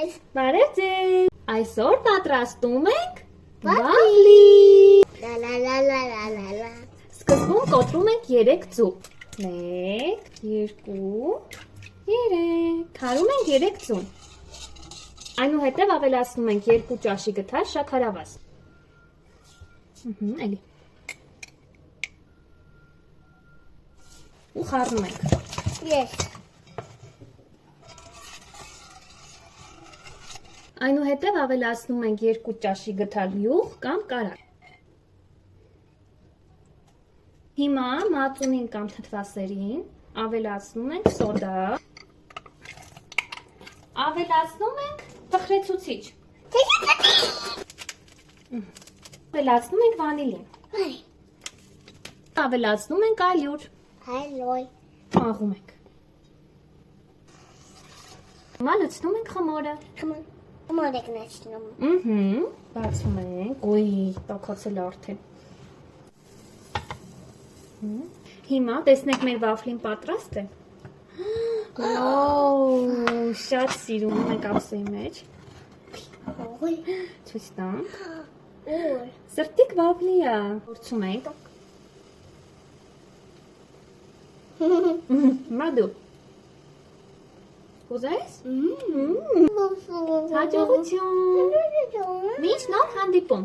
Բարև ձեզ։ Այսօր պատրաստում ենք վաֆլի։ Սկզբում կոտրում ենք 3 ձու։ 1, 2, 3։ Քարում ենք 3 ձուն։ Այնուհետև ավելացնում ենք 2 ճաշի գթար շաքարավազ։ Էլի։ Ու խառնում ենք։ Yes. Այնուհետև ավելացնում ենք 2 ճաշի գթար յուղ կամ կարագ։ Հիմա մածունին կամ թթվասերին ավելացնում ենք սոդա։ Ավելացնում ենք տխրեցուցիչ։ Ավելացնում ենք վանիլին։ Ավելացնում ենք ալյուր։ Աղում ենք։ Հիմա լցնում ենք խմորը։ Խմոր եք նշնում։ Բացում ենք։ Ոյ, տաքացել արդեն։ Հիմա տեսնեք մեր վաֆլին պատրաստ է։ Շատ սիրում ենք ափսեի մեջ։ Ցույց տամ։ Սրտիկ վաֆլի է։ Փորձում ենք։ Մադու։ Ուզես։ Հաջողություն։ Միշտ նոր հանդիպում։